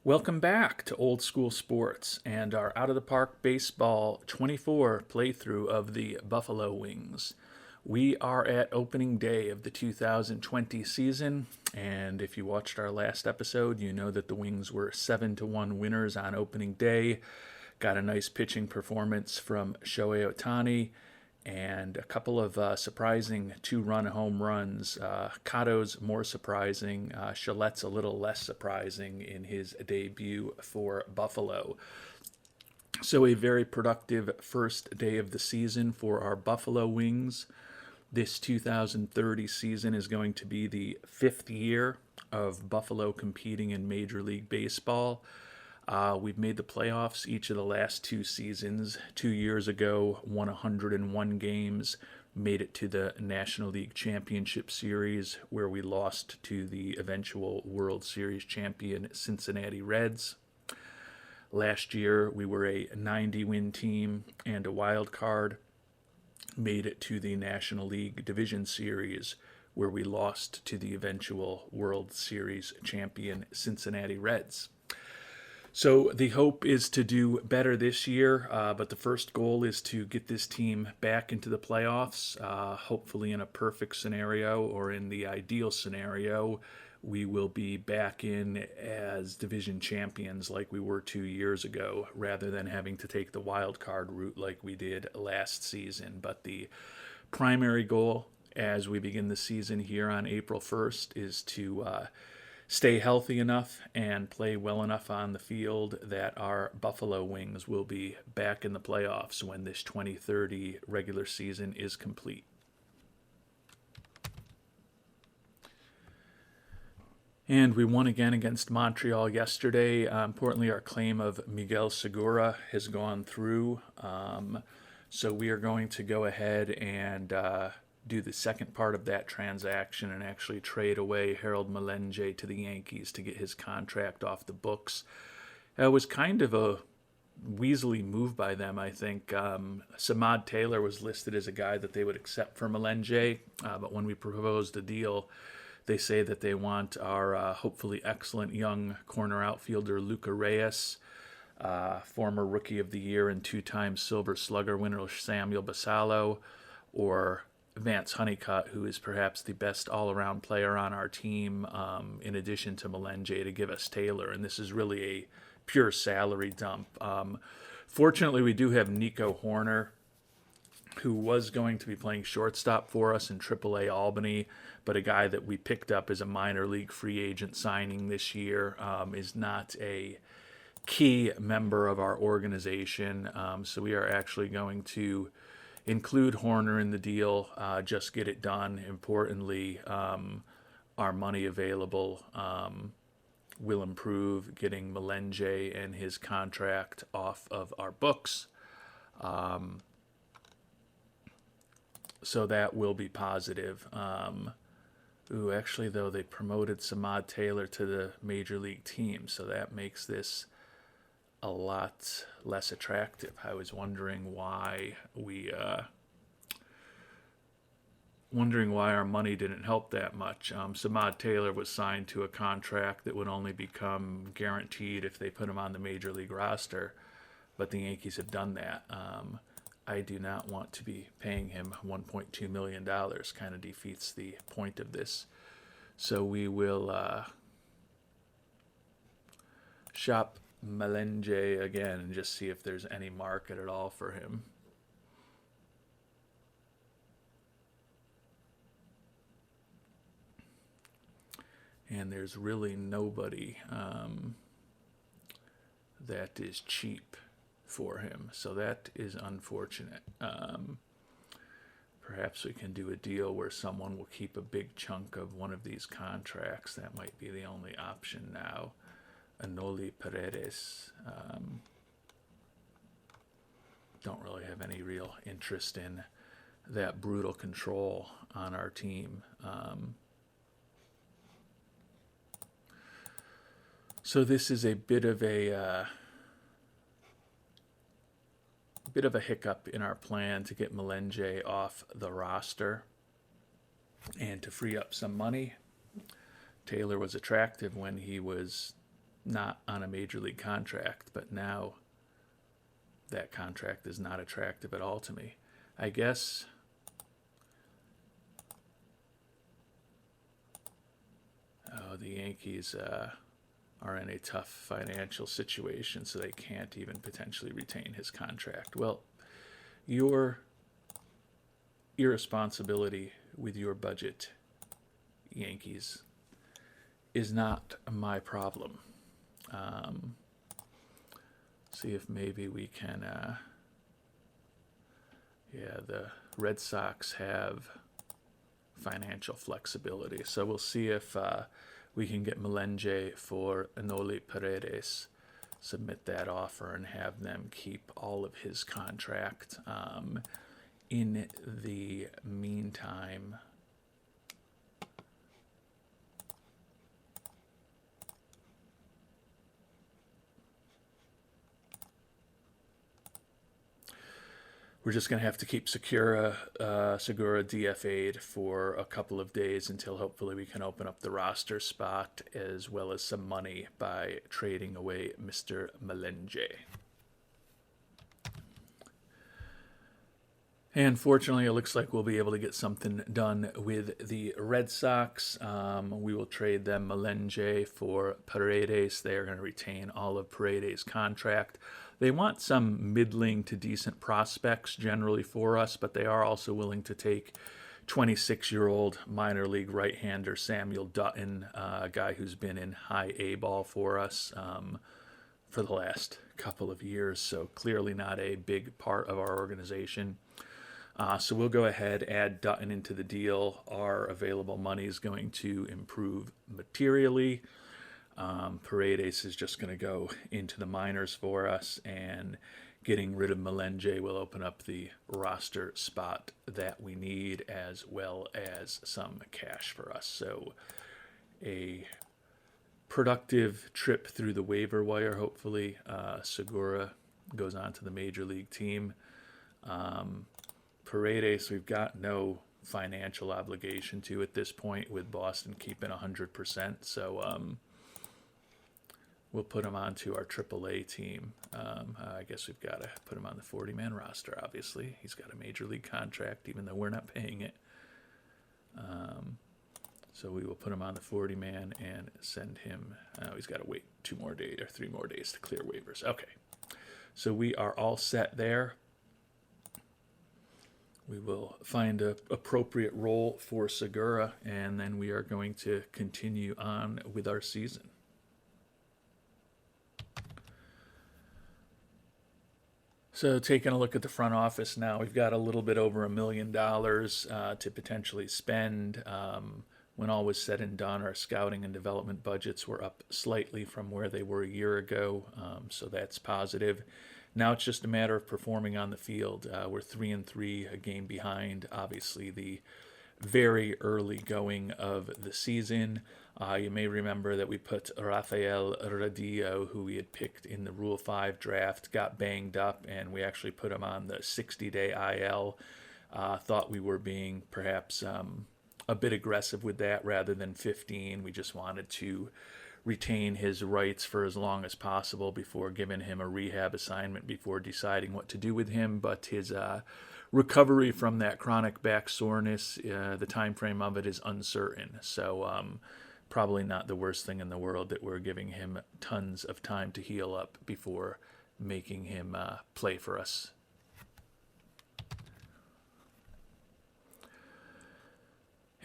Welcome back to Old School Sports and our Out of the Park Baseball 24 playthrough of the Buffalo Wings. We are at opening day of the 2020 season, and if you watched our last episode, you know that the Wings were 7-1 winners on opening day. Got a nice pitching performance from Shohei Ohtani and a couple of surprising two-run home runs. Cotto's more surprising. Chalette's a little less surprising in his debut for Buffalo. So a very productive first day of the season for our Buffalo Wings. This 2030 season is going to be the fifth year of Buffalo competing in Major League Baseball. We've made the playoffs each of the last two seasons. 2 years ago, won 101 games, made it to the National League Championship Series, where we lost to the eventual World Series champion Cincinnati Reds. Last year, we were a 90-win team and a wild card, made it to the National League Division Series, where we lost to the eventual World Series champion Cincinnati Reds. So the hope is to do better this year, but the first goal is to get this team back into the playoffs. Hopefully, in a perfect scenario or in the ideal scenario, we will be back in as division champions like we were 2 years ago, rather than having to take the wild card route like we did last season. But the primary goal as we begin the season here on April 1st is to stay healthy enough and play well enough on the field that our Buffalo Wings will be back in the playoffs when this 2030 regular season is complete. And we won again against Montreal yesterday. Importantly, our claim of Miguel Segura has gone through. So we are going to go ahead and do the second part of that transaction and actually trade away Harold Melenge to the Yankees to get his contract off the books. It was kind of a weaselly move by them, I think. Samad Taylor was listed as a guy that they would accept for Melenge, but when we proposed a deal, they say that they want our hopefully excellent young corner outfielder Luca Reyes, former Rookie of the Year and two-time Silver Slugger winner Samuel Basallo, or Vance Honeycutt, who is perhaps the best all-around player on our team, in addition to Melenge, to give us Taylor. And this is really a pure salary dump. Fortunately, we do have Nico Horner, who was going to be playing shortstop for us in AAA Albany, but a guy that we picked up as a minor league free agent signing this year, is not a key member of our organization. So we are actually going to include Horner in the deal, just get it done. Importantly, our money available will improve getting Melenge and his contract off of our books. So that will be positive. Actually, though, they promoted Samad Taylor to the major league team, so that makes this a lot less attractive. I was wondering why our money didn't help that much. Samad Taylor was signed to a contract that would only become guaranteed if they put him on the major league roster, but the Yankees have done that. I do not want to be paying him $1.2 million. Kind of defeats the point of this. So we will shop Melenge again and just see if there's any market at all for him. And there's really nobody that is cheap for him, so that is unfortunate. Perhaps we can do a deal where someone will keep a big chunk of one of these contracts. That might be the only option now. Anoli Paredes. Don't really have any real interest in that brutal control on our team. So this is a bit of a hiccup in our plan to get Melenge off the roster and to free up some money. Taylor was attractive when he was not on a major league contract, but now that contract is not attractive at all to me. I guess the Yankees are in a tough financial situation, so they can't even potentially retain his contract. Well, your irresponsibility with your budget, Yankees, is not my problem. See if maybe we can. The Red Sox have financial flexibility, so we'll see if we can get Melenge for Enoli Paredes, submit that offer, and have them keep all of his contract. In the meantime, we're just going to have to keep Segura DFA'd for a couple of days until hopefully we can open up the roster spot as well as some money by trading away Mr. Melenge. And fortunately, it looks like we'll be able to get something done with the Red Sox. We will trade them Melenge for Paredes. They are going to retain all of Paredes' contract. They want some middling to decent prospects generally for us, but they are also willing to take 26-year-old minor league right-hander Samuel Dutton, a guy who's been in high A ball for us for the last couple of years, so clearly not a big part of our organization. So we'll go ahead, add Dutton into the deal. Our available money is going to improve materially. Paredes is just going to go into the minors for us, and getting rid of Melenge will open up the roster spot that we need, as well as some cash for us. So a productive trip through the waiver wire, hopefully. Segura goes on to the major league team. Paredes, we've got no financial obligation to at this point, with Boston keeping 100%. So we'll put him onto our AAA team. I guess we've got to put him on the 40-man roster, obviously. He's got a major league contract, even though we're not paying it. So we will put him on the 40-man and send him. He's got to wait 2 more days or 3 more days to clear waivers. Okay. So we are all set there. We will find an appropriate role for Segura, and then we are going to continue on with our season. So taking a look at the front office now, we've got a little bit over $1 million to potentially spend. When all was said and done, our scouting and development budgets were up slightly from where they were a year ago, so that's positive. Now it's just a matter of performing on the field. We're 3-3, a game behind, obviously, the very early going of the season. You may remember that we put Rafael Radillo, who we had picked in the Rule 5 draft, got banged up, and we actually put him on the 60-day IL. Thought we were being perhaps a bit aggressive with that rather than 15. We just wanted to retain his rights for as long as possible before giving him a rehab assignment before deciding what to do with him. But his recovery from that chronic back soreness, the time frame of it is uncertain. So probably not the worst thing in the world that we're giving him tons of time to heal up before making him play for us.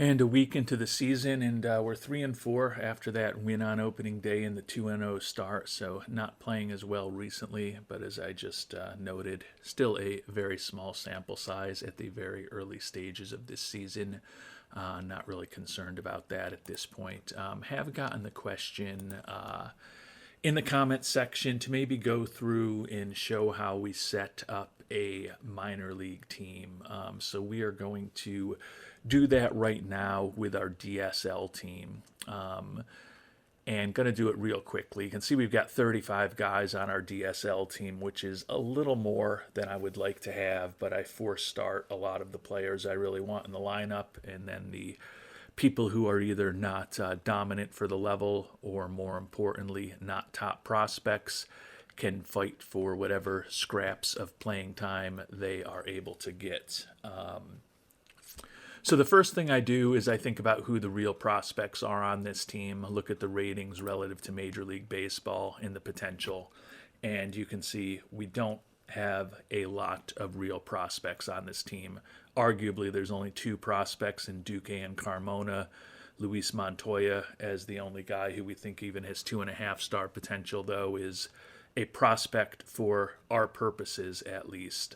And a week into the season, and we're 3-4 after that win on opening day and the 2-0 start. So not playing as well recently, but as I just noted, still a very small sample size at the very early stages of this season. Not really concerned about that at this point. Have gotten the question in the comments section to maybe go through and show how we set up a minor league team. So we are going to do that right now with our DSL team, and going to do it real quickly. You can see we've got 35 guys on our DSL team, which is a little more than I would like to have, but I force start a lot of the players I really want in the lineup, and then the people who are either not dominant for the level or, more importantly, not top prospects can fight for whatever scraps of playing time they are able to get. So the first thing I do is I think about who the real prospects are on this team, look at the ratings relative to Major League Baseball and the potential, and you can see we don't have a lot of real prospects on this team. Arguably, there's only two prospects in Duque and Carmona. Luis Montoya, as the only guy who we think even has 2.5-star potential, though, is a prospect for our purposes, at least.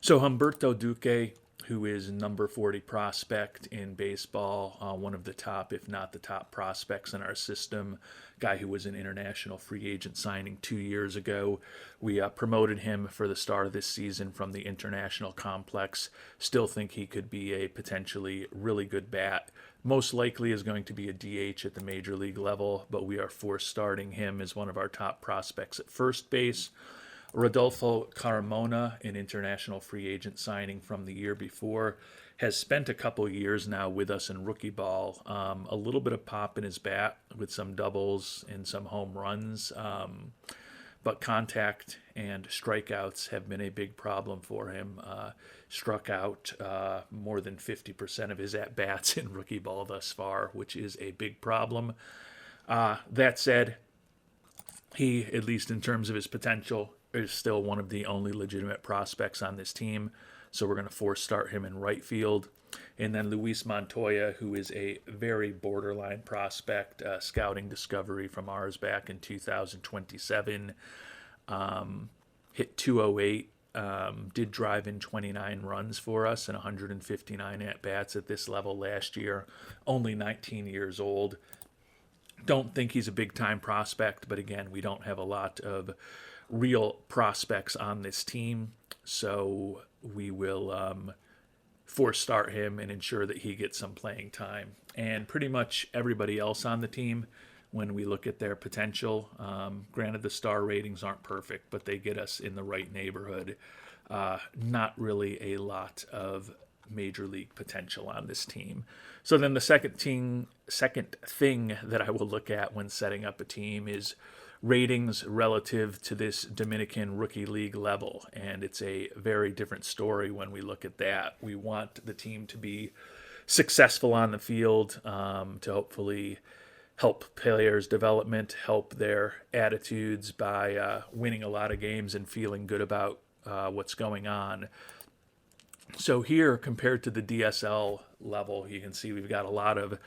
So Humberto Duque, who is number 40 prospect in baseball, one of the top, if not the top prospects in our system, guy who was an international free agent signing 2 years ago. We promoted him for the start of this season from the international complex. Still think he could be a potentially really good bat. Most likely is going to be a DH at the major league level, but we are forced starting him as one of our top prospects at first base. Rodolfo Carmona, an international free agent signing from the year before, has spent a couple years now with us in rookie ball. A little bit of pop in his bat with some doubles and some home runs, but contact and strikeouts have been a big problem for him. Struck out more than 50% of his at-bats in rookie ball thus far, which is a big problem. That said, he, at least in terms of his potential, is still one of the only legitimate prospects on this team. So we're going to force start him in right field. And then Luis Montoya, who is a very borderline prospect, scouting discovery from ours back in 2027. Hit 208, did drive in 29 runs for us and 159 at-bats at this level last year. Only 19 years old. Don't think he's a big-time prospect, but again, we don't have a lot of real prospects on this team, so we will force start him and ensure that he gets some playing time. And pretty much everybody else on the team, when we look at their potential, granted the star ratings aren't perfect, but they get us in the right neighborhood. Not really a lot of major league potential on this team. So then the second thing that I will look at when setting up a team is ratings relative to this Dominican rookie league level, and it's a very different story when we look at that. We want the team to be successful on the field, to hopefully help players' development, help their attitudes by winning a lot of games and feeling good about what's going on. So here, compared to the DSL level, you can see we've got a lot of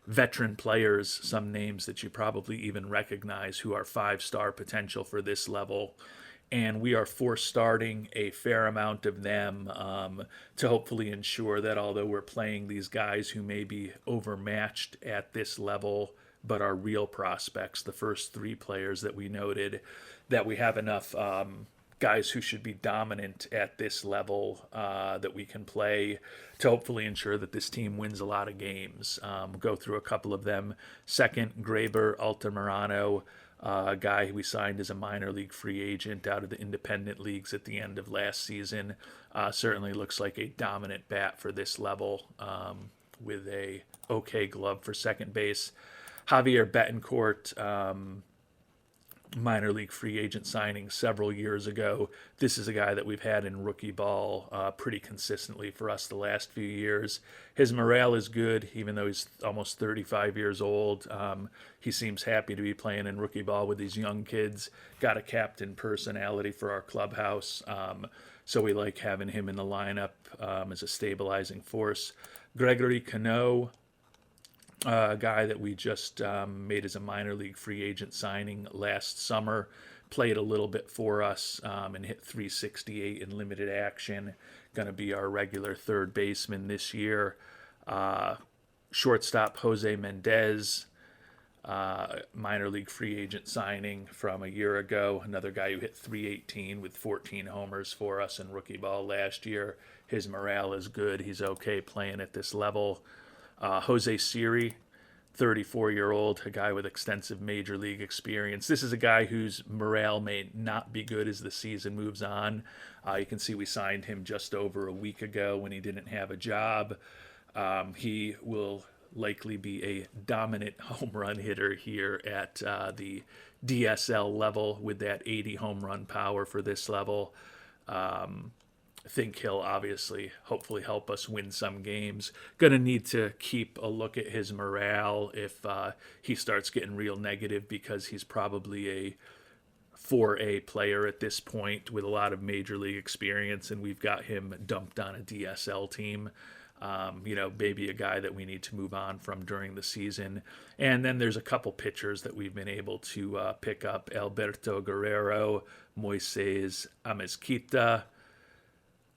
veteran players, some names that you probably even recognize, who are 5-star potential for this level. And we are forced starting a fair amount of them to hopefully ensure that although we're playing these guys who may be overmatched at this level but are real prospects, the first 3 players that we noted, that we have enough guys who should be dominant at this level that we can play to hopefully ensure that this team wins a lot of games. We'll go through a couple of them. Second, Graber Altamirano, a guy we signed as a minor league free agent out of the independent leagues at the end of last season. Certainly looks like a dominant bat for this level, with a okay glove for second base. Javier Betancourt, minor league free agent signing several years ago. This is a guy that we've had in rookie ball pretty consistently for us the last few years. His morale is good, even though he's almost 35 years old. He seems happy to be playing in rookie ball with these young kids. Got a captain personality for our clubhouse, so we like having him in the lineup as a stabilizing force. Gregory Cano, a guy that we just made as a minor league free agent signing last summer, played a little bit for us and hit 368 in limited action. Going to be our regular third baseman this year. Shortstop Jose Mendez, minor league free agent signing from a year ago. Another guy who hit 318 with 14 homers for us in rookie ball last year. His morale is good. He's okay playing at this level. Jose Siri, 34-year-old, a guy with extensive major league experience. This is a guy whose morale may not be good as the season moves on. You can see we signed him just over a week ago when he didn't have a job. He will likely be a dominant home run hitter here at the DSL level with that 80 home run power for this level. I think he'll obviously, hopefully, help us win some games. Going to need to keep a look at his morale if he starts getting real negative, because he's probably a 4A player at this point with a lot of major league experience, and we've got him dumped on a DSL team. Maybe a guy that we need to move on from during the season. And then there's a couple pitchers that we've been able to pick up: Alberto Guerrero, Moises Amezquita,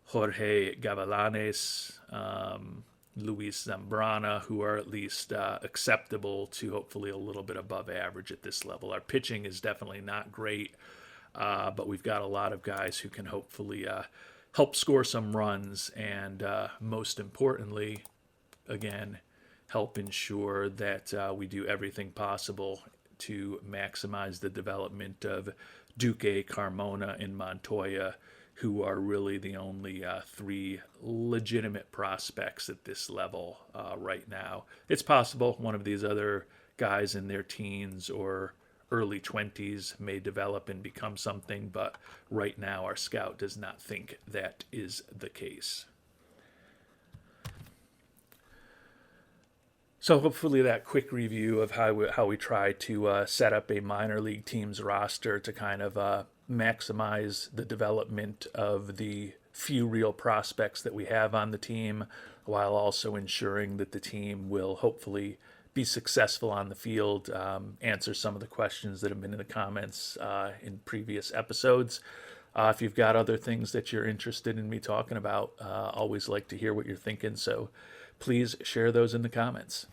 Jorge Gavilanes, Luis Zambrana, who are at least acceptable to hopefully a little bit above average at this level. Our pitching is definitely not great, but we've got a lot of guys who can hopefully help score some runs, and most importantly, again, help ensure that we do everything possible to maximize the development of Duque, Carmona, and Montoya, who are really the only three legitimate prospects at this level right now. It's possible one of these other guys in their teens or early 20s may develop and become something, but right now our scout does not think that is the case. So hopefully that quick review of how we try to set up a minor league team's roster to kind of maximize the development of the few real prospects that we have on the team, while also ensuring that the team will hopefully be successful on the field, answer some of the questions that have been in the comments in previous episodes. If you've got other things that you're interested in me talking about, always like to hear what you're thinking, so please share those in the comments.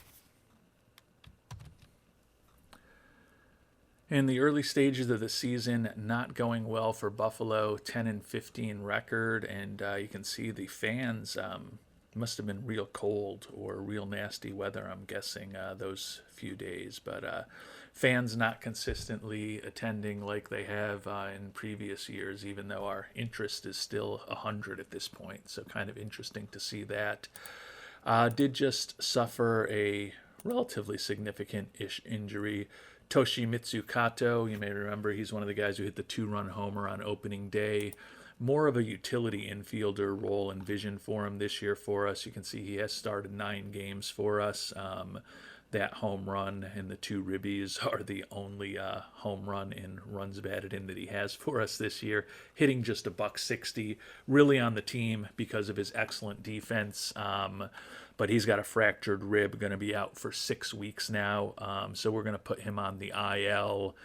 In the early stages of the season, not going well for Buffalo, 10-15 record, and you can see the fans must have been real cold or real nasty weather, I'm guessing, those few days. But fans not consistently attending like they have in previous years, even though our interest is still 100 at this point. So kind of interesting to see that. Did just suffer a relatively significant-ish injury. Toshimitsu Kato, you may remember, he's one of the guys who hit the 2-run homer on opening day. More of a utility infielder role envisioned for him this year for us. You can see he has started 9 games for us. That home run and the 2 ribbies are the only home run and runs batted in that he has for us this year, hitting just a $160, really on the team because of his excellent defense. But he's got a fractured rib, going to be out for 6 weeks now. So we're going to put him on the IL,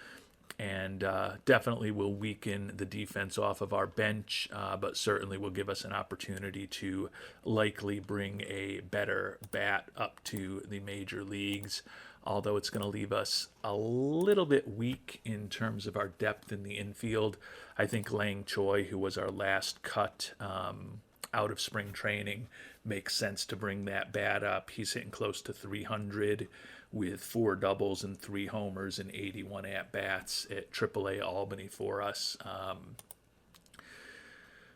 and definitely will weaken the defense off of our bench, but certainly will give us an opportunity to likely bring a better bat up to the major leagues, although it's going to leave us a little bit weak in terms of our depth in the infield. I think Lang Choi, who was our last cut out of spring training, makes sense to bring that bat up. He's hitting close to 300 with 4 doubles and 3 homers and 81 at-bats at AAA Albany for us.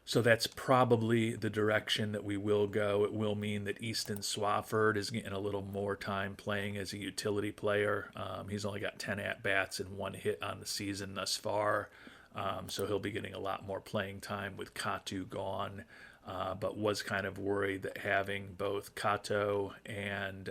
So that's probably the direction that we will go. It will mean that Easton Swafford is getting a little more time playing as a utility player. He's only got 10 at-bats and 1 hit on the season thus far. So he'll be getting a lot more playing time with Katu gone. But was kind of worried that having both Kato and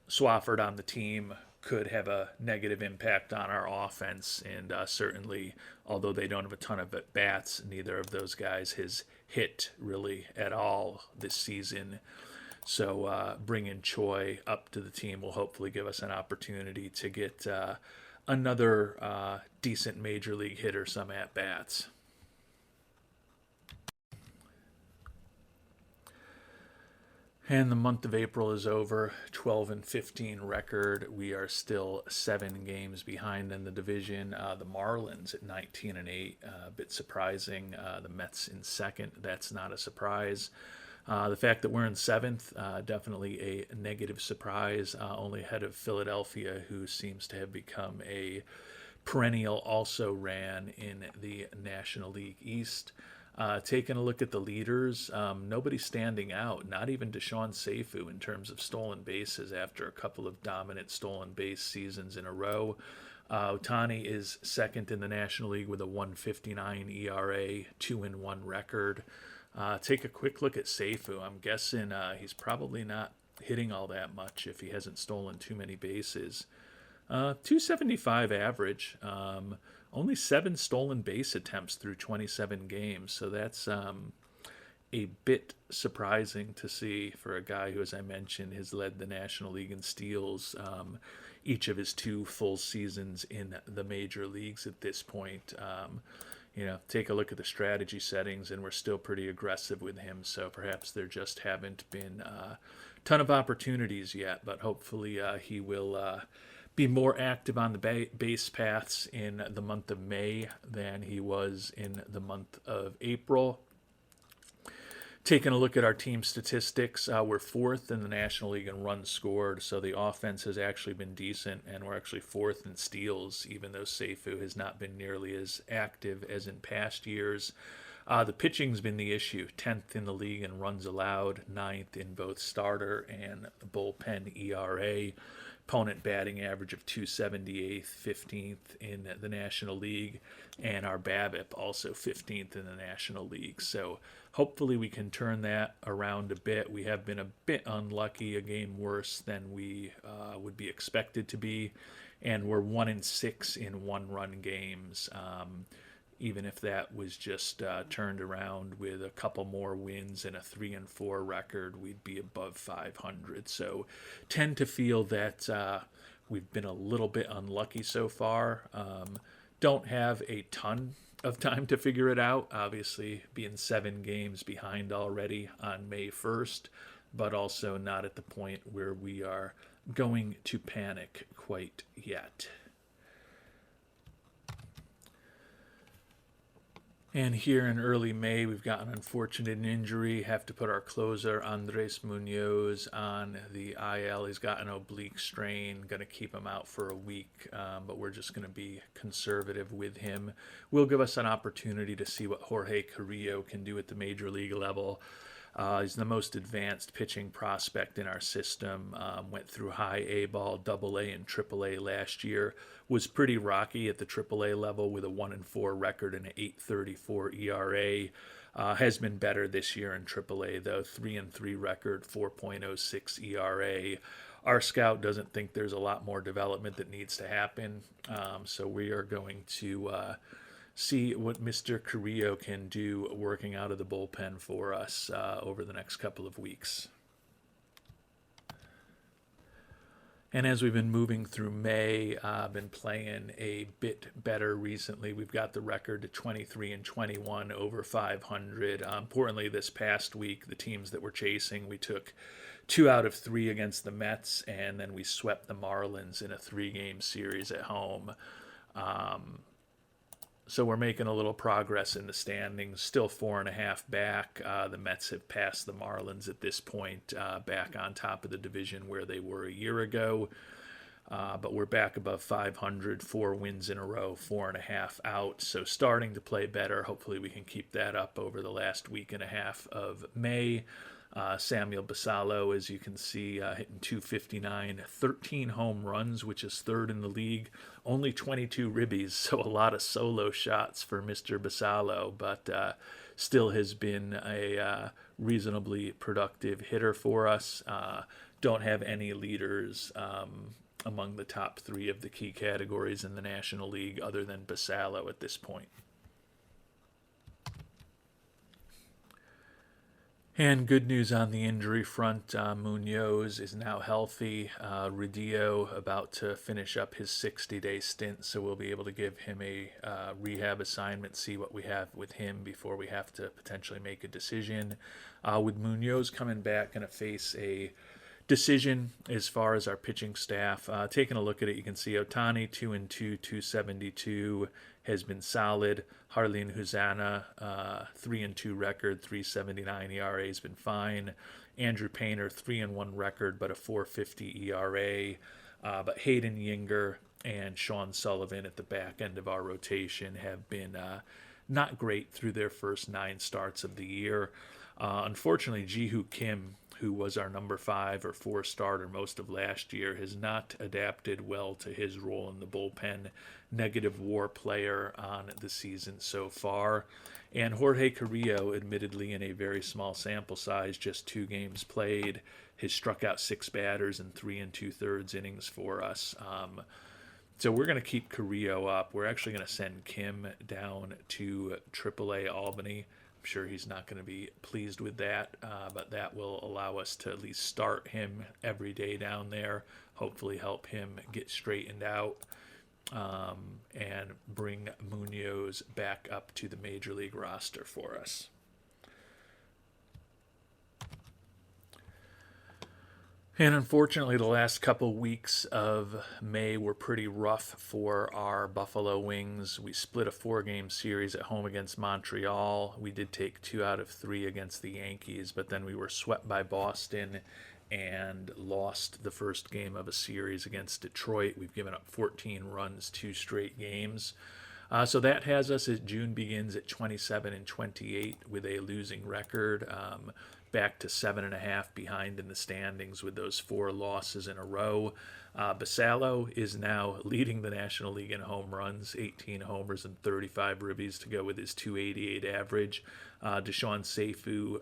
Swafford on the team could have a negative impact on our offense. And certainly, although they don't have a ton of at-bats, neither of those guys has hit really at all this season. So bringing Choi up to the team will hopefully give us an opportunity to get another decent major league hitter some at-bats. And the month of April is over, 12-15 record. We are still 7 games behind in the division. The Marlins at 19-8, a bit surprising. The Mets in second, that's not a surprise. The fact that we're in 7th, definitely a negative surprise, only ahead of Philadelphia, who seems to have become a perennial also ran in the National League East. Taking a look at the leaders, nobody standing out, not even Deshaun Seifu in terms of stolen bases after a couple of dominant stolen base seasons in a row. Ohtani is second in the National League with a 159 ERA, 2-1 record. Take a quick look at Seifu. I'm guessing he's probably not hitting all that much if he hasn't stolen too many bases. 275 average. Only 7 stolen base attempts through 27 games. So that's a bit surprising to see for a guy who, as I mentioned, has led the National League in steals each of his 2 full seasons in the major leagues at this point. Take a look at the strategy settings, and we're still pretty aggressive with him. So perhaps there just haven't been a ton of opportunities yet, but hopefully he will be more active on the base paths in the month of May than he was in the month of April. Taking a look at our team statistics, we're 4th in the National League in runs scored, so the offense has actually been decent, and we're actually 4th in steals, even though Seifu has not been nearly as active as in past years. The pitching's been the issue, 10th in the league in runs allowed, 9th in both starter and bullpen ERA. Opponent batting average of 278th, 15th in the National League, and our BABIP also 15th in the National League. So hopefully we can turn that around a bit. We have been a bit unlucky, a game worse than we would be expected to be, and we're 1-6 in one-run games. Even if that was just turned around with a couple more wins and a 3-4 record, we'd be above 500. So tend to feel that we've been a little bit unlucky so far. Don't have a ton of time to figure it out, obviously being 7 games behind already on May 1st, but also not at the point where we are going to panic quite yet. And here in early May, we've got an unfortunate injury. Have to put our closer, Andres Munoz, on the IL. He's got an oblique strain. Going to keep him out for a week, but we're just going to be conservative with him. Will give us an opportunity to see what Jorge Carrillo can do at the major league level. He's the most advanced pitching prospect in our system. Went through high A ball, double A, and triple A last year. Was pretty rocky at the triple A level with a 1-4 record and an 8.34 ERA. Has been better this year in triple A though. 3-3 record, 4.06 ERA. Our scout doesn't think there's a lot more development that needs to happen. So we are going to see what Mr. Carrillo can do working out of the bullpen for us over the next couple of weeks. And as we've been moving through May, I've been playing a bit better recently. We've got the record to 23-21 over 500. Importantly, this past week, the teams that we're chasing, we took 2 out of 3 against the Mets, and then we swept the Marlins in a 3-game series at home. So we're making a little progress in the standings, still 4.5 back. The Mets have passed the Marlins at this point, back on top of the division where they were a year ago. But we're back above 500, 4 wins in a row, 4.5 out. So starting to play better. Hopefully we can keep that up over the last week and a half of May. Samuel Basallo, as you can see, hitting 259, 13 home runs, which is 3rd in the league. Only 22 ribbies, so a lot of solo shots for Mr. Basallo, but still has been a reasonably productive hitter for us. Don't have any leaders among the top 3 of the key categories in the National League other than Basallo at this point. And good news on the injury front. Munoz is now healthy. Rodillo about to finish up his 60-day stint, so we'll be able to give him a rehab assignment, see what we have with him before we have to potentially make a decision. With Munoz coming back, going to face a decision as far as our pitching staff. Taking a look at it, you can see Ohtani 2-2, 272 has been solid. Jarlin Huzana 3-2 record, 3.79 ERA has been fine. Andrew Painter 3-1 record, but a 4.50 ERA. But Hayden Yinger and Sean Sullivan at the back end of our rotation have been not great through their first 9 starts of the year. Unfortunately, Ji-Hoo Kim, who was our number 5 or 4 starter most of last year, has not adapted well to his role in the bullpen. Negative WAR player on the season so far. And Jorge Carrillo, admittedly in a very small sample size, just 2 games played, has struck out 6 batters in 3 2/3 innings for us. So we're going to keep Carrillo up. We're actually going to send Kim down to AAA Albany. I'm sure he's not going to be pleased with that, but that will allow us to at least start him every day down there, hopefully help him get straightened out, and bring Munoz back up to the Major League roster for us. And unfortunately, the last couple weeks of May were pretty rough for our Buffalo Wings. We split a 4-game series at home against Montreal. We did take 2 out of 3 against the Yankees, but then we were swept by Boston and lost the first game of a series against Detroit. We've given up 14 runs 2 straight games. So that has us as June begins at 27-28 with a losing record. Back to 7.5 behind in the standings with those 4 losses in a row. Basallo is now leading the National League in home runs, 18 homers and 35 ribbies to go with his .288 average. Deshaun Seifu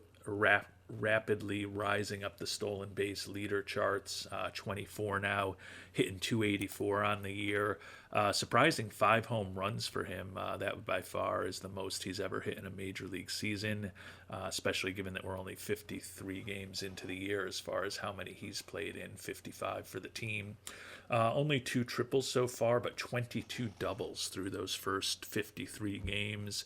rapidly rising up the stolen base leader charts, 24 now, hitting .284 on the year. Surprising 5 home runs for him. That by far is the most he's ever hit in a major league season, especially given that we're only 53 games into the year as far as how many he's played in, 55 for the team. Only 2 triples so far, but 22 doubles through those first 53 games.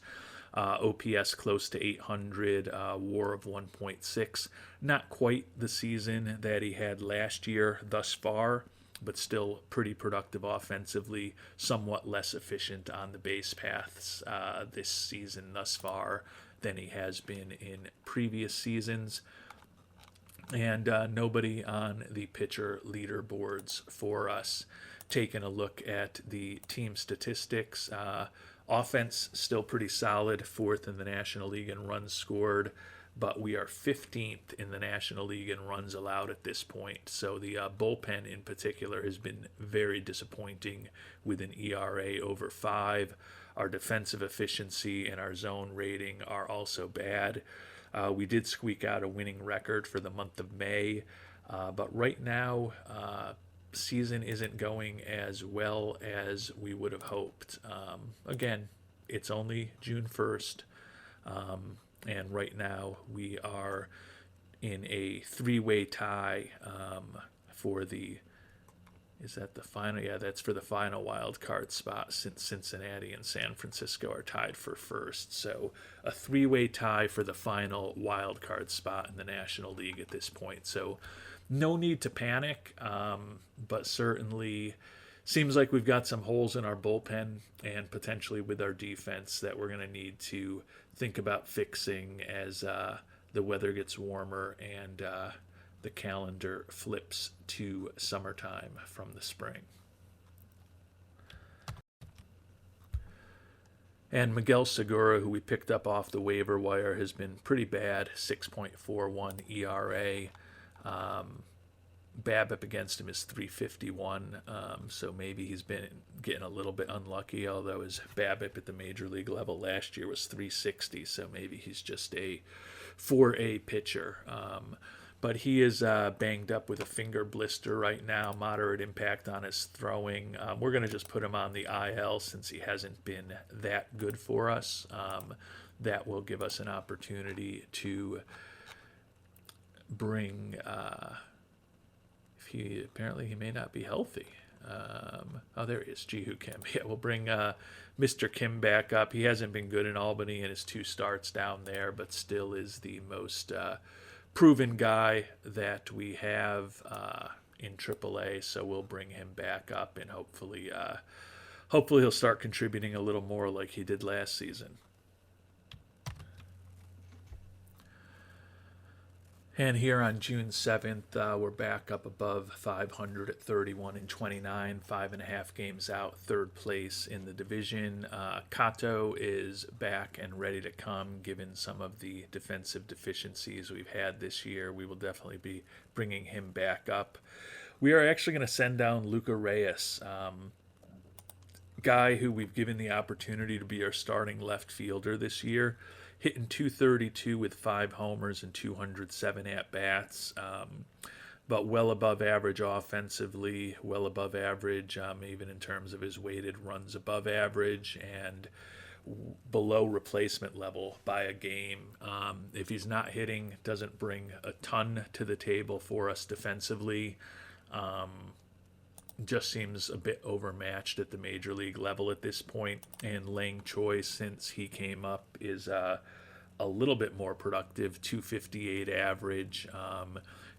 OPS close to 800, WAR of 1.6. Not quite the season that he had last year thus far, but still pretty productive offensively, somewhat less efficient on the base paths this season thus far than he has been in previous seasons. And nobody on the pitcher leaderboards for us. Taking a look at the team statistics, offense still pretty solid, 4th in the National League in runs scored, but we are 15th in the National League in runs allowed at this point. So the bullpen in particular has been very disappointing with an ERA over 5. Our defensive efficiency and our zone rating are also bad. We did squeak out a winning record for the month of May, but right now season isn't going as well as we would have hoped. Again, it's only June 1st, and right now we are in a 3-way tie for the, is that the final? Yeah, that's for the final wild card spot, since Cincinnati and San Francisco are tied for first. So a 3-way tie for the final wild card spot in the National League at this point. So no need to panic, but certainly seems like we've got some holes in our bullpen and potentially with our defense that we're going to need to think about fixing as the weather gets warmer and the calendar flips to summertime from the spring. And Miguel Segura, who we picked up off the waiver wire, has been pretty bad, 6.41 ERA. BABIP against him is 351, so maybe he's been getting a little bit unlucky, although his BABIP at the major league level last year was 360, so maybe he's just a 4A pitcher. But he is banged up with a finger blister right now, moderate impact on his throwing. We're going to just put him on the IL since he hasn't been that good for us. That will give us an opportunity to bring... apparently he may not be healthy. There he is, Ji-Hoo Kim. Yeah, we'll bring Mr. Kim back up. He hasn't been good in Albany in his 2 starts down there, but still is the most proven guy that we have in AAA. So we'll bring him back up, and hopefully he'll start contributing a little more like he did last season. And here on June 7th, we're back up above 500 at 31 and 29, 5.5 games out, third place in the division. Kato is back and ready to come, given some of the defensive deficiencies we've had this year. We will definitely be bringing him back up. We are actually going to send down Luca Reyes, guy who we've given the opportunity to be our starting left fielder this year, hitting 232 with 5 homers and 207 at bats, but well above average offensively, well above average, even in terms of his weighted runs above average, and below replacement level by a game. If he's not hitting, doesn't bring a ton to the table for us defensively. Just seems a bit overmatched at the major league level at this point. And Lang Choi, since he came up, is a little bit more productive, 258 average,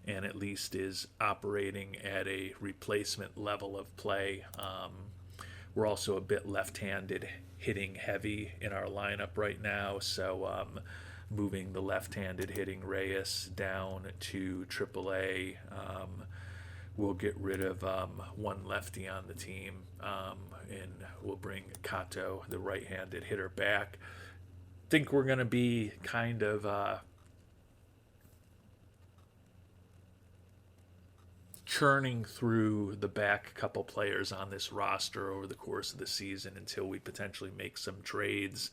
and at least is operating at a replacement level of play. We're also a bit left-handed hitting heavy in our lineup right now, so moving the left-handed hitting Reyes down to AAA. We'll get rid of one lefty on the team, and we'll bring Kato, the right-handed hitter, back. Think we're going to be kind of churning through the back couple players on this roster over the course of the season until we potentially make some trades.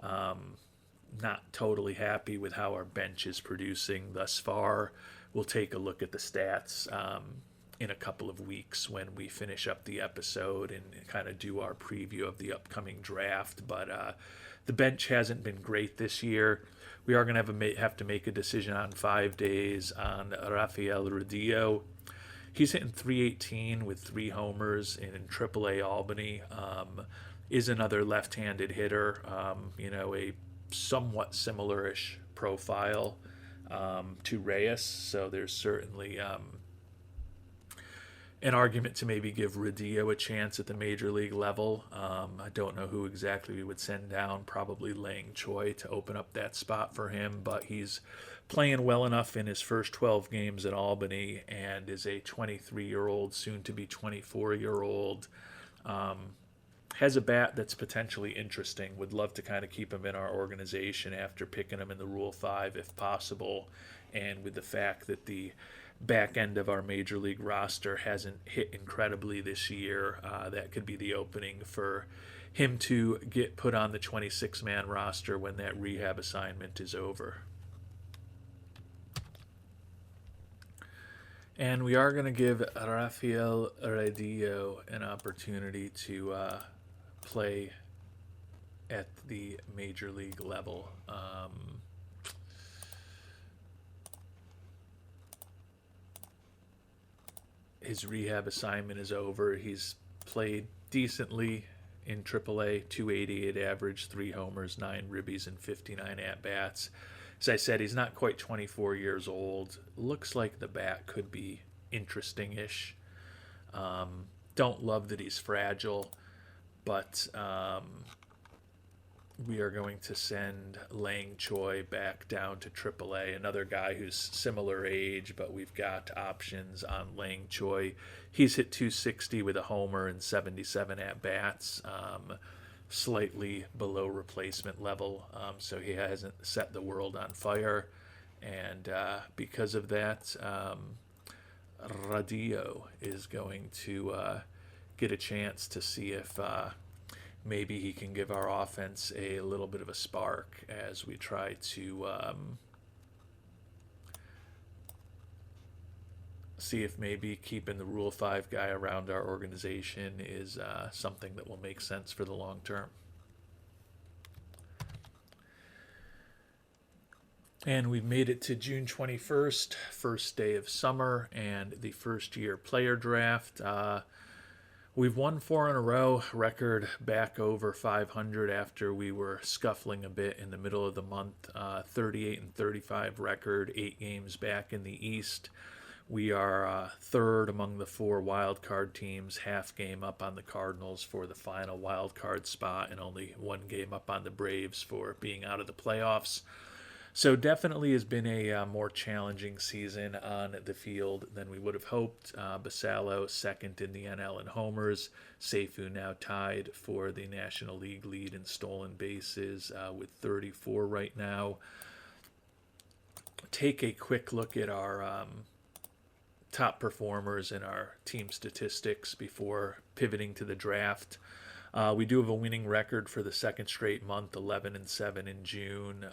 Not totally happy with how our bench is producing thus far. We'll take a look at the stats in a couple of weeks when we finish up the episode and kind of do our preview of the upcoming draft. But the bench hasn't been great this year. We are going to have to make a decision on 5 days on Rafael Rodillo. He's hitting 318 with 3 homers in AAA Albany. Is another left-handed hitter, a somewhat similar-ish profile to Reyes, so there's certainly an argument to maybe give Rodillo a chance at the major league level. I don't know who exactly we would send down, probably Lang Choi to open up that spot for him, but he's playing well enough in his first 12 games at Albany and is a 23-year-old, soon-to-be 24-year-old. Has a bat that's potentially interesting. Would love to kind of keep him in our organization after picking him in the Rule 5 if possible. And with the fact that the back end of our major league roster hasn't hit incredibly this year, that could be the opening for him to get put on the 26-man roster when that rehab assignment is over. And we are going to give Rafael Rodillo an opportunity to play at the major league level. His rehab assignment is over. He's played decently in AAA, 288 average, 3 homers, 9 ribbies, and 59 at-bats. As I said, he's not quite 24 years old. Looks like the bat could be interesting-ish. Don't love that he's fragile, but we are going to send Lang Choi back down to AAA, another guy who's similar age, but we've got options on Lang Choi. He's hit 260 with a homer and 77 at-bats, slightly below replacement level, so he hasn't set the world on fire, and because of that, Rodillo is going to get a chance to see if maybe he can give our offense a little bit of a spark as we try to see if maybe keeping the Rule 5 guy around our organization is something that will make sense for the long term. And we've made it to June 21st, first day of summer, and the first year player draft. We've won 4 in a row, record back over 500 after we were scuffling a bit in the middle of the month. 38 and 35 record, 8 games back in the East. We are third among the 4 wild card teams, half game up on the Cardinals for the final wild card spot, and only 1 game up on the Braves for being out of the playoffs. So definitely has been a more challenging season on the field than we would have hoped. Basallo second in the NL in homers. Seifu now tied for the National League lead in stolen bases with 34 right now. Take a quick look at our top performers in our team statistics before pivoting to the draft. We do have a winning record for the second straight month, 11-7 in June.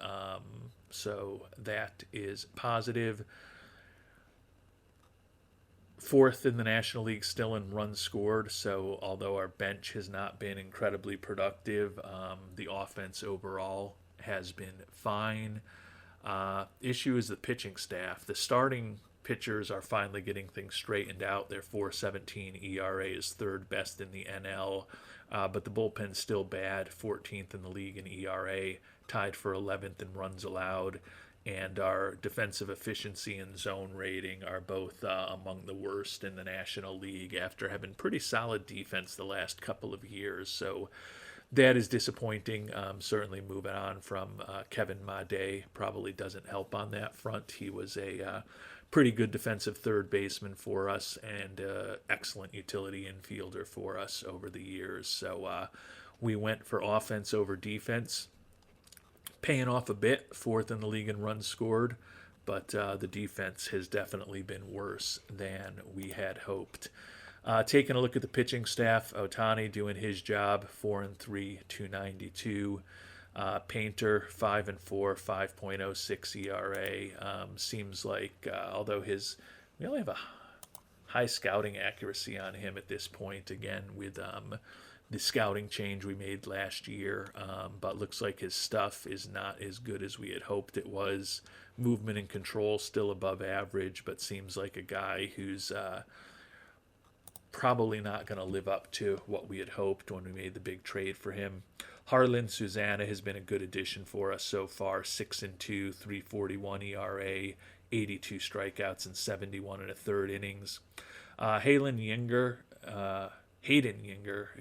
So that is positive. Fourth in the National League still in runs scored. So although our bench has not been incredibly productive, the offense overall has been fine. Issue is the pitching staff. The starting pitchers are finally getting things straightened out. Their 4.17 ERA is third best in the NL, but the bullpen's still bad, 14th in the league in ERA, tied for 11th in runs allowed, and our defensive efficiency and zone rating are both among the worst in the National League after having pretty solid defense the last couple of years. So that is disappointing. Certainly moving on from Kevin Made probably doesn't help on that front. He was a pretty good defensive third baseman for us and excellent utility infielder for us over the years. So we went for offense over defense, paying off a bit, fourth in the league in runs scored, but the defense has definitely been worse than we had hoped. Taking a look at the pitching staff, Ohtani doing his job, 4-3, 292. Painter, 5-4, 5.06 ERA. Seems like, although we only have a high scouting accuracy on him at this point, again, with the scouting change we made last year, but looks like his stuff is not as good as we had hoped it was. Movement and control still above average, but seems like a guy who's probably not going to live up to what we had hoped when we made the big trade for him. Harlan Susanna has been a good addition for us so far, 6-2, 3.41 ERA, 82 strikeouts in 71 and a third innings. Hayden Yinger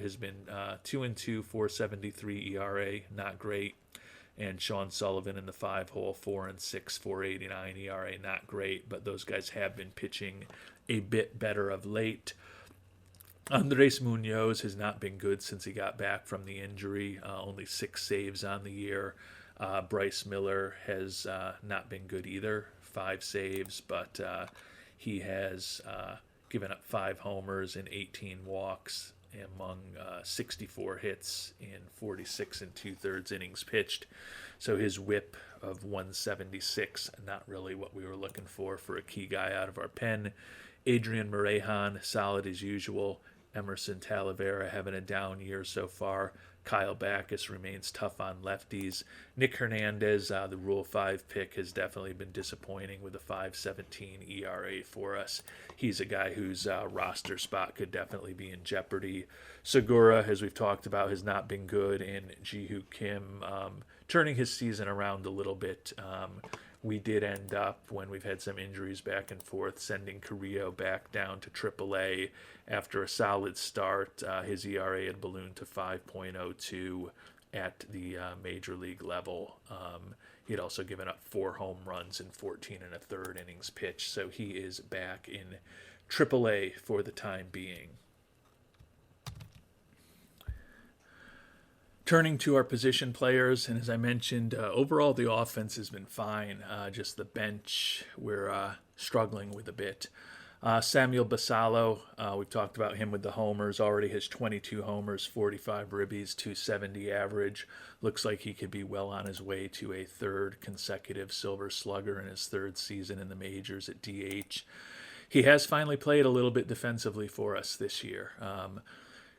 has been 2-2, 4.73 ERA, not great. And Sean Sullivan in the 5-hole, 4-6, 4.89 ERA, not great. But those guys have been pitching a bit better of late. Andres Munoz has not been good since he got back from the injury, only 6 saves on the year. Bryce Miller has not been good either, 5 saves, but he has given up 5 homers and 18 walks among 64 hits in 46 and 2/3 innings pitched. So his whip of 176, not really what we were looking for a key guy out of our pen. Adrian Morejon, solid as usual. Emerson Talavera having a down year so far. Kyle Backus remains tough on lefties. Nick Hernandez, the Rule 5 pick, has definitely been disappointing with a 5.17 ERA for us. He's a guy whose roster spot could definitely be in jeopardy. Segura, as we've talked about, has not been good, and Ji-Hoo Kim turning his season around a little bit. We did end up, when we've had some injuries back and forth, sending Carrillo back down to AAA after a solid start. His ERA had ballooned to 5.02 at the major league level. He had also given up 4 home runs in 14 and a third innings pitched, so he is back in AAA for the time being. Turning to our position players, and as I mentioned, overall the offense has been fine. Just the bench we're struggling with a bit. Samuel Basallo, we've talked about him with the homers, already has 22 homers, 45 ribbies, 270 average. Looks like he could be well on his way to a 3rd consecutive Silver Slugger in his 3rd season in the majors at DH. He has finally played a little bit defensively for us this year.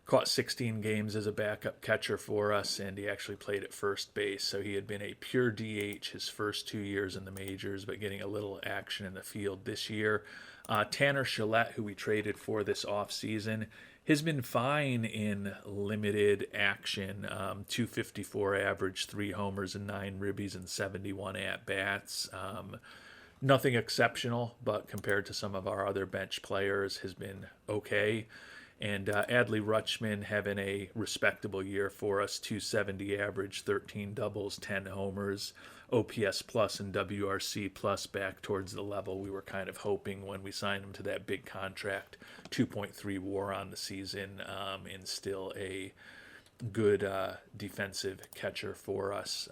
Caught 16 games as a backup catcher for us, and he actually played at first base. So he had been a pure DH his first 2 years in the majors, but getting a little action in the field this year. Tanner Shillette, who we traded for this offseason, has been fine in limited action. 254 average, 3 homers and 9 ribbies and 71 at-bats. Nothing exceptional, but compared to some of our other bench players, has been okay. And Adley Rutschman having a respectable year for us, 270 average, 13 doubles, 10 homers, OPS plus and WRC plus back towards the level we were kind of hoping when we signed him to that big contract. 2.3 WAR on the season, and still a good defensive catcher for us.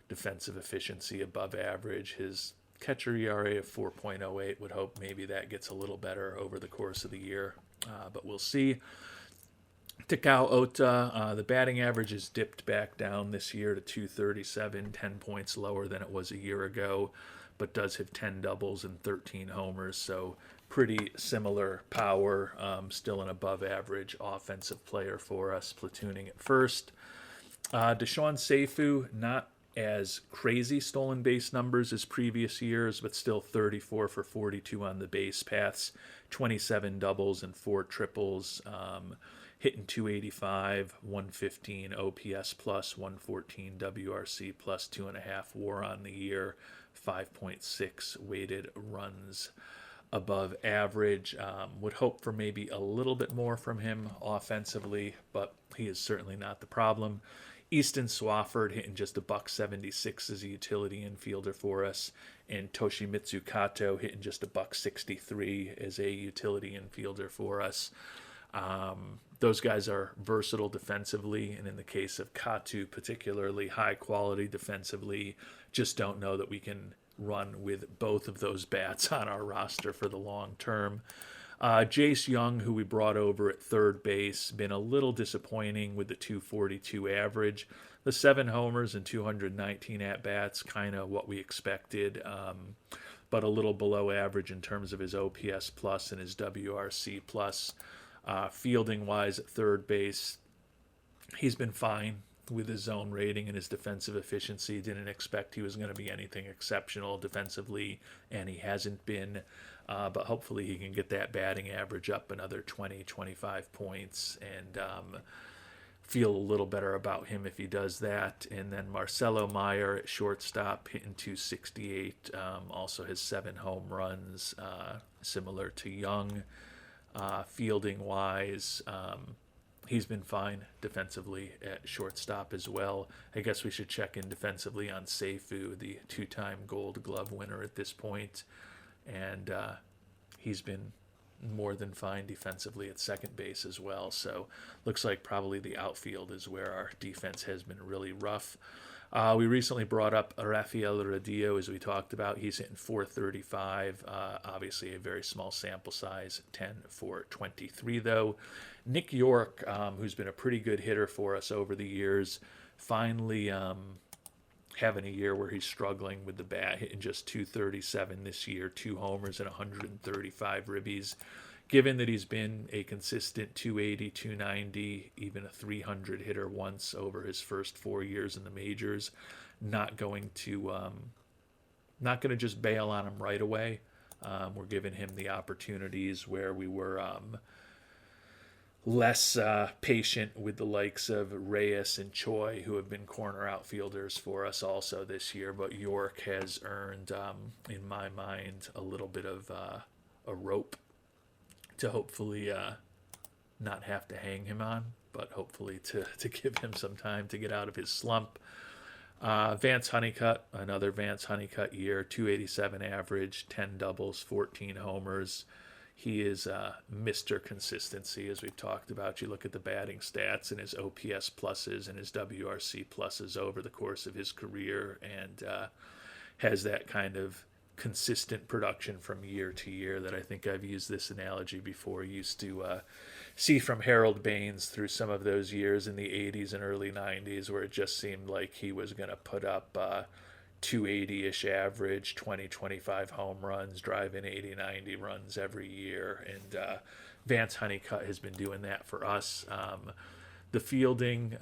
Defensive efficiency above average. His catcher ERA of 4.08, would hope maybe that gets a little better over the course of the year, but we'll see. Takao Ota, the batting average has dipped back down this year to 237, 10 points lower than it was a year ago, but does have 10 doubles and 13 homers, so pretty similar power. Still an above average offensive player for us, platooning at first. Deshaun Seifu, not as crazy stolen base numbers as previous years, but still 34 for 42 on the base paths, 27 doubles and 4 triples, hitting 285, 115 OPS plus, 114 WRC plus, 2.5 WAR on the year, 5.6 weighted runs above average. Would hope for maybe a little bit more from him offensively, but he is certainly not the problem. Easton Swafford hitting just $176 as a utility infielder for us, and Toshimitsu Kato hitting just $163 as a utility infielder for us. Those guys are versatile defensively, and in the case of Kato, particularly high quality defensively. Just don't know that we can run with both of those bats on our roster for the long term. Jace Young, who we brought over at third base, been a little disappointing with the 242 average. The 7 homers and 219 at-bats, kind of what we expected, but a little below average in terms of his OPS plus and his WRC plus. Fielding-wise at third base, he's been fine with his zone rating and his defensive efficiency. Didn't expect he was going to be anything exceptional defensively, and he hasn't been. But hopefully he can get that batting average up another 20, 25 points and feel a little better about him if he does that. And then Marcelo Meyer at shortstop hitting 268, also has 7 home runs, similar to Young. Fielding-wise, he's been fine defensively at shortstop as well. I guess we should check in defensively on Seifu, the 2-time Gold Glove winner at this point. And he's been more than fine defensively at second base as well. So looks like probably the outfield is where our defense has been really rough. We recently brought up Rafael Rodillo, as we talked about. He's hitting 435. Obviously a very small sample size, 10 for 23 though. Nick York, who's been a pretty good hitter for us over the years, finally having a year where he's struggling with the bat, hitting just 237 this year, 2 homers and 135 ribbies. Given that he's been a consistent 280, 290, even a 300 hitter once over his first 4 years in the majors, not going to just bail on him right away. We're giving him the opportunities where we were less patient with the likes of Reyes and Choi, who have been corner outfielders for us also this year. But York has earned, in my mind, a little bit of a rope to hopefully not have to hang him on, but hopefully to give him some time to get out of his slump. Vance Honeycutt, another Vance Honeycutt year, 287 average, 10 doubles, 14 homers. He is Mr. Consistency, as we've talked about. You look at the batting stats and his OPS pluses and his WRC pluses over the course of his career, and has that kind of consistent production from year to year that I think I've used this analogy before. Used to see from Harold Baines through some of those years in the 80s and early 90s where it just seemed like he was going to put up 280-ish average, 20, 25 home runs, driving 80, 90 runs every year. And Vance Honeycutt has been doing that for us. The fielding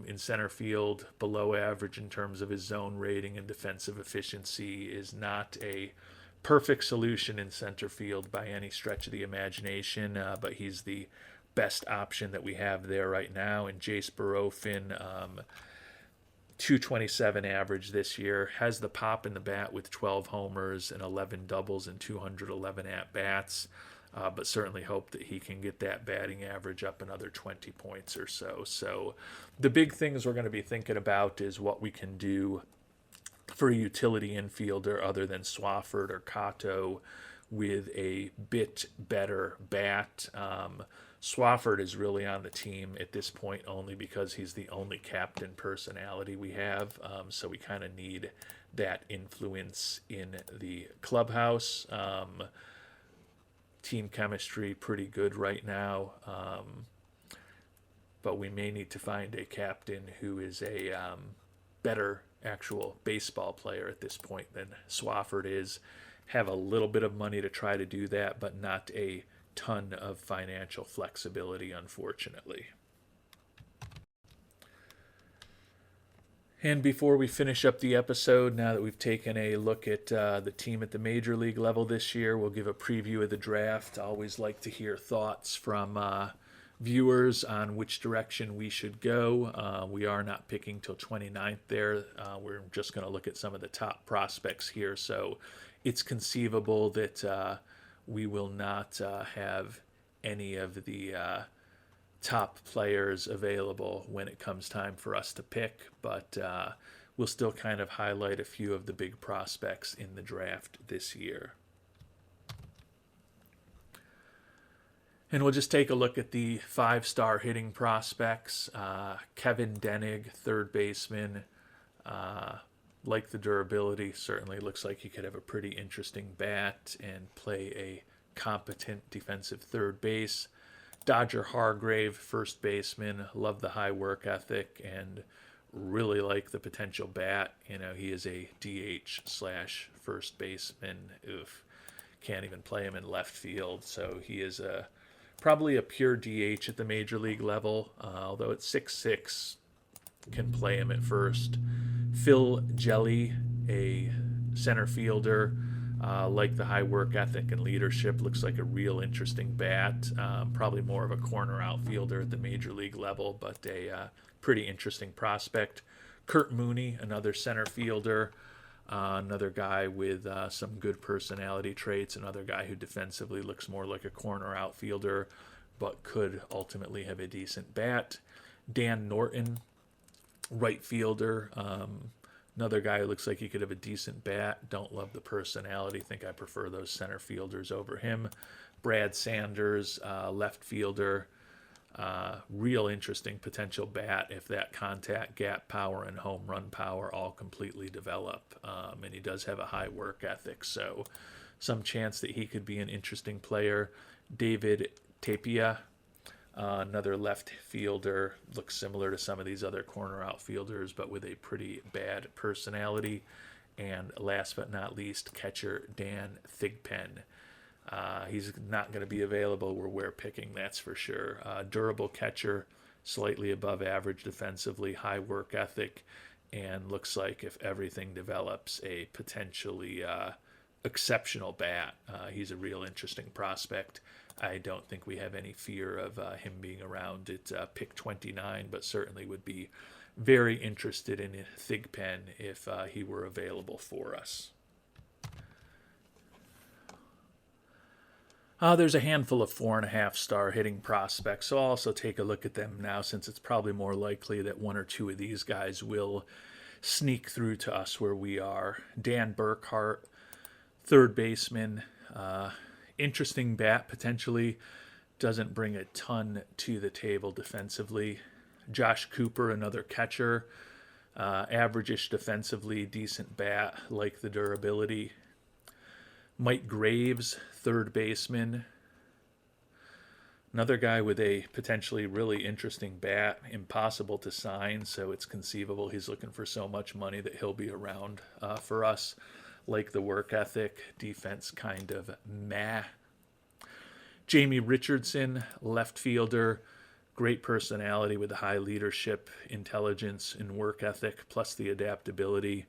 in center field, below average in terms of his zone rating and defensive efficiency, is not a perfect solution in center field by any stretch of the imagination, but he's the best option that we have there right now. And Jace Barofin, 227 average this year, has the pop in the bat with 12 homers and 11 doubles and 211 at-bats. but certainly hope that he can get that batting average up another 20 points or so. So the big things we're going to be thinking about is what we can do for a utility infielder other than Swafford or Kato with a bit better bat. Swafford is really on the team at this point only because he's the only captain personality we have. So we kind of need that influence in the clubhouse. Team chemistry pretty good right now. But we may need to find a captain who is a better actual baseball player at this point than Swafford is. Have a little bit of money to try to do that, but not a ton of financial flexibility, unfortunately. And before we finish up the episode, now that we've taken a look at the team at the major league level this year, we'll give a preview of the draft. I always like to hear thoughts from viewers on which direction we should go. We are not picking till 29th there. We're just going to look at some of the top prospects here. So it's conceivable that we will not have any of the top players available when it comes time for us to pick, but we'll still kind of highlight a few of the big prospects in the draft this year. And we'll just take a look at the 5-star hitting prospects. Kevin Denig, third baseman. Like the durability, certainly looks like he could have a pretty interesting bat and play a competent defensive third base. Dodger Hargrave, first baseman. Love the high work ethic and really like the potential bat. You know, he is a DH/first baseman. Oof, can't even play him in left field. So he is probably a pure DH at the major league level, although at 6'6", can play him at first. Phil Jelly, a center fielder, like the high work ethic and leadership. Looks like a real interesting bat. Probably more of a corner outfielder at the major league level, but a pretty interesting prospect. Kurt Mooney, another center fielder. Another guy with some good personality traits. Another guy who defensively looks more like a corner outfielder, but could ultimately have a decent bat. Dan Norton, right fielder. Another guy who looks like he could have a decent bat. Don't love the personality. Think I prefer those center fielders over him. Brad Sanders, left fielder. Real interesting potential bat if that contact, gap power, and home run power all completely develop. And he does have a high work ethic, so some chance that he could be an interesting player. David Tapia, another left fielder, looks similar to some of these other corner outfielders, but with a pretty bad personality. And last but not least, catcher Dan Thigpen. He's not going to be available where we're picking, that's for sure. Durable catcher, slightly above average defensively, high work ethic, and looks like if everything develops, a potentially exceptional bat. He's a real interesting prospect. I don't think we have any fear of him being around at pick 29, but certainly would be very interested in Thigpen if he were available for us. There's a handful of 4.5-star hitting prospects, so I'll also take a look at them now since it's probably more likely that one or two of these guys will sneak through to us where we are. Dan Burkhart, third baseman. Interesting bat, potentially. Doesn't bring a ton to the table defensively. Josh Cooper, another catcher. Average-ish defensively, decent bat, like the durability. Mike Graves, third baseman. Another guy with a potentially really interesting bat, impossible to sign, so it's conceivable he's looking for so much money that he'll be around for us. Like the work ethic, defense kind of meh. Jamie Richardson, left fielder, great personality with high leadership, intelligence, and work ethic, plus the adaptability.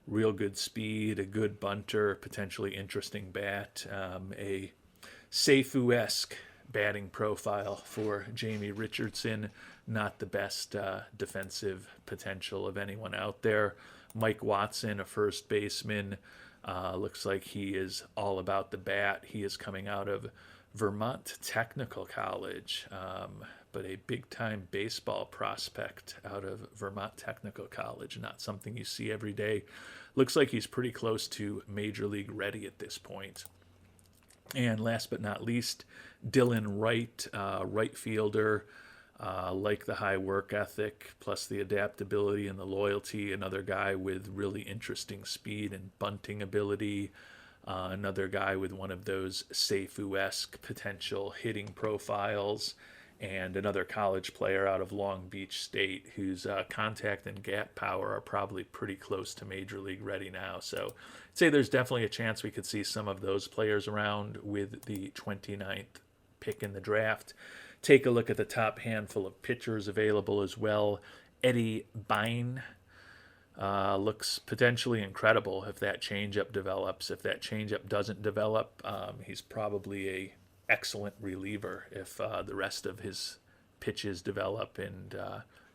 Real good speed, a good bunter, potentially interesting bat, a Seifu-esque batting profile for Jamie Richardson. Not the best defensive potential of anyone out there. Mike Watson, a first baseman, looks like he is all about the bat. He is coming out of Vermont Technical College, but a big-time baseball prospect out of Vermont Technical College. Not something you see every day. Looks like he's pretty close to Major League ready at this point. And last but not least, Dylan Wright, right fielder. Like the high work ethic, plus the adaptability and the loyalty. Another guy with really interesting speed and bunting ability. Another guy with one of those Seifu-esque potential hitting profiles. And another college player out of Long Beach State whose contact and gap power are probably pretty close to Major League ready now. So I'd say there's definitely a chance we could see some of those players around with the 29th pick in the draft. Take a look at the top handful of pitchers available as well. Eddie Bine looks potentially incredible if that changeup develops. If that changeup doesn't develop, he's probably a excellent reliever if the rest of his pitches develop and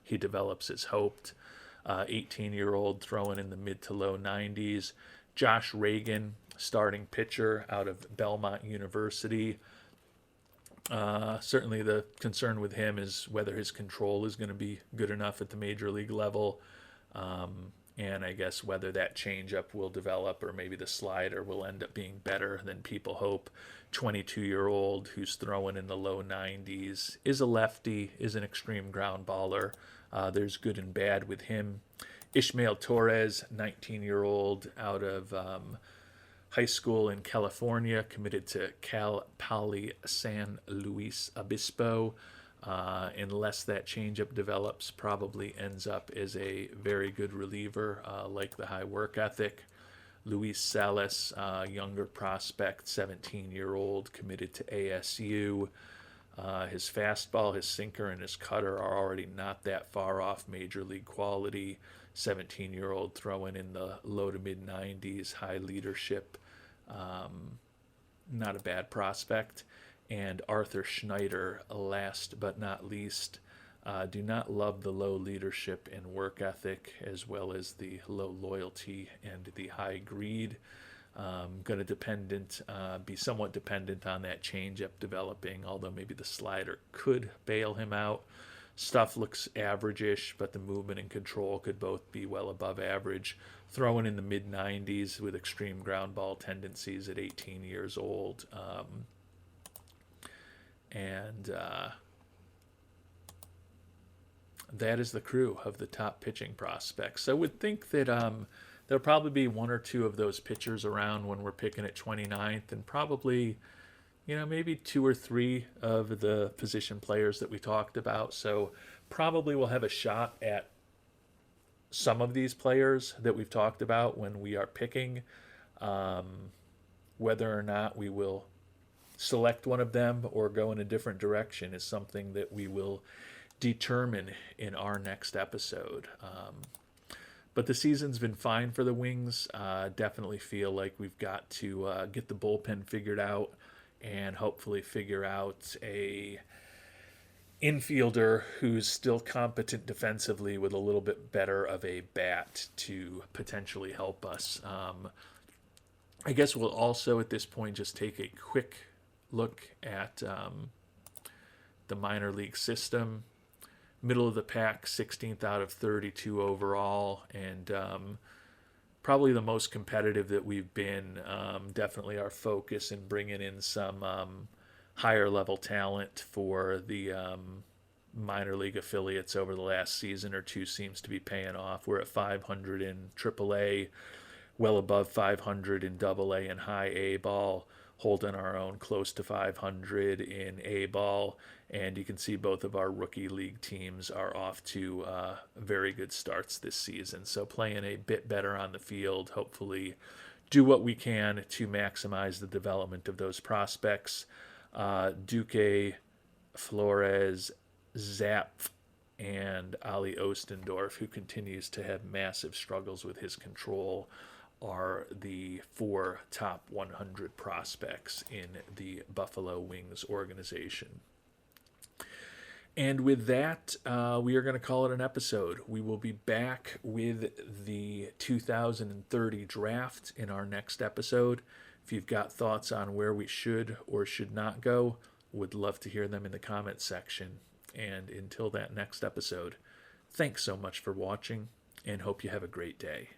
he develops as hoped. 18-year-old throwing in the mid to low 90s. Josh Reagan, starting pitcher out of Belmont University. Certainly the concern with him is whether his control is going to be good enough at the major league level. And I guess whether that changeup will develop or maybe the slider will end up being better than people hope. 22-year-old who's throwing in the low 90s, is a lefty, is an extreme ground baller. There's good and bad with him. Ishmael Torres, 19-year-old out of high school in California, committed to Cal Poly San Luis Obispo. Unless that changeup develops, probably ends up as a very good reliever, like the high work ethic. Luis Salas, younger prospect, 17-year-old, committed to ASU. His fastball, his sinker, and his cutter are already not that far off major league quality. 17-year-old throwing in the low to mid 90s, high leadership. Not a bad prospect. And Arthur Schneider, last but not least. Do not love the low leadership and work ethic, as well as the low loyalty and the high greed. Going to be somewhat dependent on that changeup developing, although maybe the slider could bail him out. Stuff looks average-ish, but the movement and control could both be well above average. Throwing in the mid-90s with extreme ground ball tendencies at 18 years old. That is the crew of the top pitching prospects. So I would think that there'll probably be one or two of those pitchers around when we're picking at 29th, and probably, maybe two or three of the position players that we talked about. So probably we'll have a shot at some of these players that we've talked about when we are picking. Whether or not we will select one of them or go in a different direction is something that we will determine in our next episode. But the season's been fine for the Wings. Definitely feel like we've got to get the bullpen figured out and hopefully figure out a infielder who's still competent defensively with a little bit better of a bat to potentially help us. I guess we'll also at this point just take a quick look at the minor league system. Middle of the pack, 16th out of 32 overall, and probably the most competitive that we've been. Definitely our focus in bringing in some higher level talent for the minor league affiliates over the last season or two seems to be paying off. We're at 500 in AAA, well above 500 in AA and high A ball, holding our own close to 500 in A ball, and you can see both of our rookie league teams are off to very good starts this season. So playing a bit better on the field, hopefully do what we can to maximize the development of those prospects. Duque, Flores, Zapf, and Ali Ostendorf, who continues to have massive struggles with his control, are the 4 top 100 prospects in the Buffalo Wings organization. And with that, we are going to call it an episode. We will be back with the 2030 draft in our next episode. If you've got thoughts on where we should or should not go, would love to hear them in the comments section. And until that next episode, thanks so much for watching and hope you have a great day.